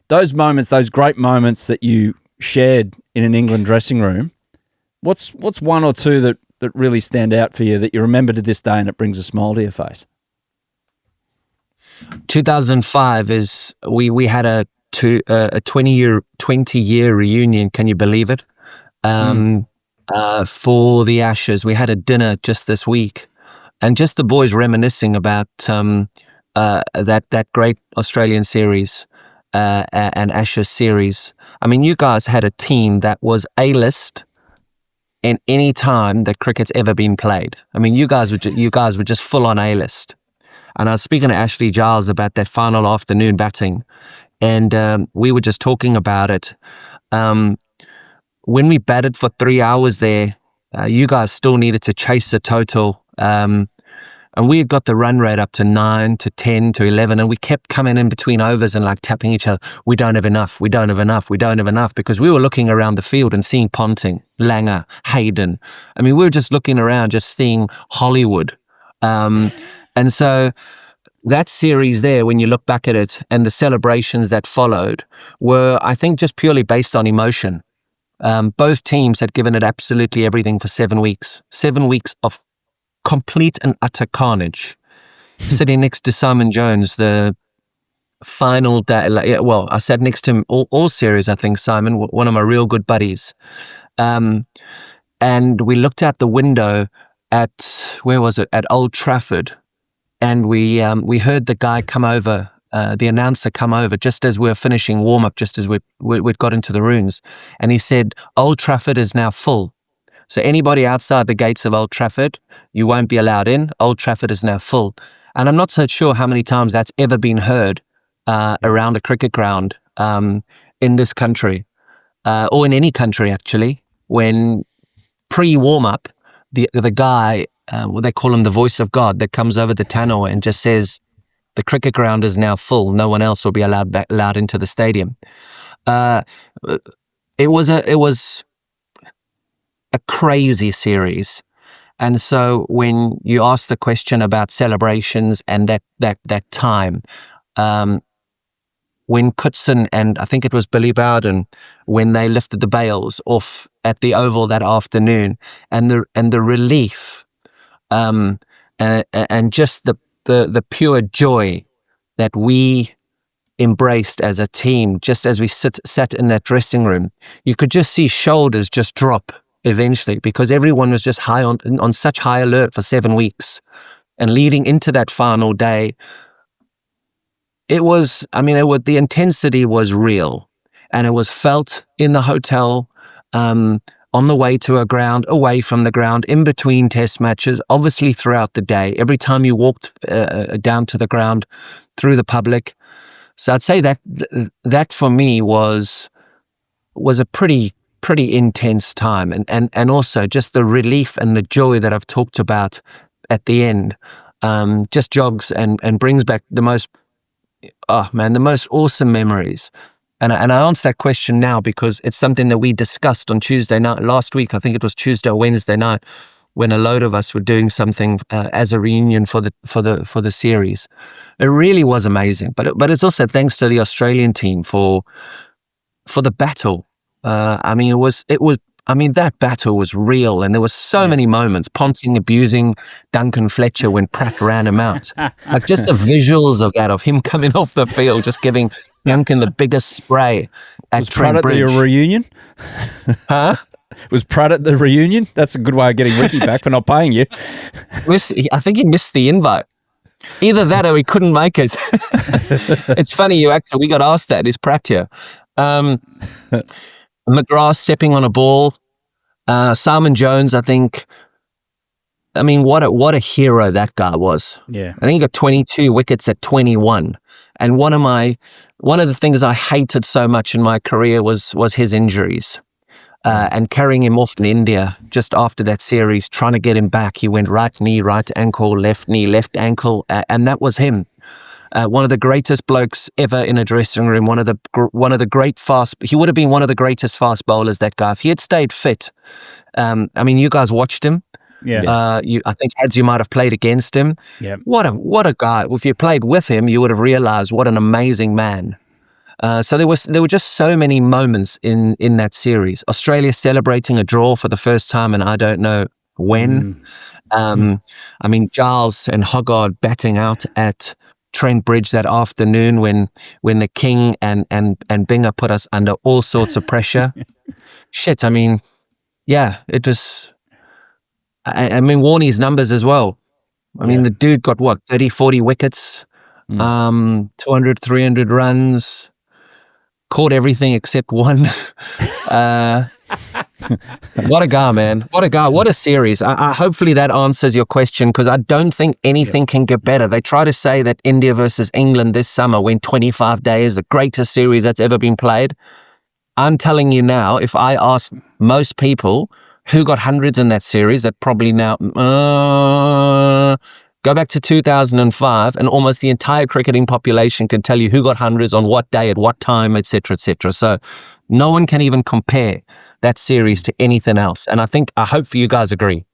those moments, those great moments that you shared in an England dressing room, what's one or two that really stand out for you that you remember to this day and it brings a smile to your face? 2005 is we had a 20-year reunion. Can you believe it? For the Ashes, we had a dinner just this week, and just the boys reminiscing about that great Australian series and Ashes series. I mean, you guys had a team that was A-list in any time that cricket's ever been played. I mean, you guys were just full on A-list. And I was speaking to Ashley Giles about that final afternoon batting, and we were just talking about it. When we batted for 3 hours there, you guys still needed to chase the total. And we had got the run rate up to 9 to 10 to 11, and we kept coming in between overs and like tapping each other. We don't have enough, because we were looking around the field and seeing Ponting, Langer, Hayden. I mean, we were just looking around, just seeing Hollywood. And so that series there, when you look back at it and the celebrations that followed were, I think, just purely based on emotion. Both teams had given it absolutely everything for 7 weeks. 7 weeks of complete and utter carnage. Sitting next to Simon Jones, the final day, well, I sat next to him all series, I think, Simon, one of my real good buddies. And we looked out the window at, where was it? At Old Trafford. And we heard the guy come over, the announcer come over just as we were finishing warm-up, just as we'd got into the rooms. And he said, Old Trafford is now full. So anybody outside the gates of Old Trafford, you won't be allowed in. Old Trafford is now full. And I'm not so sure how many times that's ever been heard around a cricket ground in this country, or in any country actually, when pre-warm-up, the guy, what they call him, the voice of God, that comes over the tannoy and just says, the cricket ground is now full. No one else will be allowed into the stadium. It was a crazy series. And so when you ask the question about celebrations and that time, when Pietersen and I think it was Billy Bowden, when they lifted the bails off at the Oval that afternoon, and the relief, and just the pure joy that we embraced as a team, just as we sat in that dressing room, you could just see shoulders just drop eventually, because everyone was just on such high alert for 7 weeks. And leading into that final day, the intensity was real, and it was felt in the hotel, on the way to a ground, away from the ground, in between test matches, obviously throughout the day, every time you walked down to the ground, through the public. So I'd say that for me was a pretty intense time, and also just the relief and the joy that I've talked about at the end, just jogs and brings back the most awesome memories. And I answer that question now because it's something that we discussed on Tuesday night last week. I think it was Tuesday or Wednesday night, when a load of us were doing something as a reunion for the series. It really was amazing. But it's also thanks to the Australian team for the battle. That battle was real, and there were so many moments. Ponting abusing Duncan Fletcher when Pratt ran him out. Like just the visuals of that, of him coming off the field, just giving Duncan the biggest spray at Trent Bridge. Was Pratt at the reunion? Huh? Was Pratt at the reunion? That's a good way of getting Ricky back for not paying you. I think he missed the invite. Either that or he couldn't make it. It's funny, we got asked that. Is Pratt here? McGrath stepping on a ball. Simon Jones, I think. I mean, what a hero that guy was. Yeah. I think he got 22 wickets at 21. And one of the things I hated so much in my career was his injuries. And carrying him off in India just after that series, trying to get him back. He went right knee, right ankle, left knee, left ankle, and that was him. One of the greatest blokes ever in a dressing room. One of the great he would have been one of the greatest fast bowlers. That guy, if he had stayed fit. You guys watched him. Yeah. I think Hads, you might have played against him. Yeah. What a guy! If you played with him, you would have realised what an amazing man. So there were just so many moments in that series. Australia celebrating a draw for the first time, and I don't know when. I mean, Giles and Hoggard batting out at Trent Bridge that afternoon when the King and Binger put us under all sorts of pressure. Shit, I mean, yeah, it was. I mean, Warnie's numbers as well. I mean, the dude got what, 30, 40 wickets, 200, 300 runs, caught everything except one. What a guy, man. What a guy. What a series. I hopefully that answers your question, because I don't think anything can get better. They try to say that India versus England this summer went 25 days, the greatest series that's ever been played. I'm telling you now, if I ask most people who got hundreds in that series, that probably now go back to 2005 and almost the entire cricketing population can tell you who got hundreds on what day at what time, etc., etc. So no one can even compare that series to anything else. And I hope you guys agree.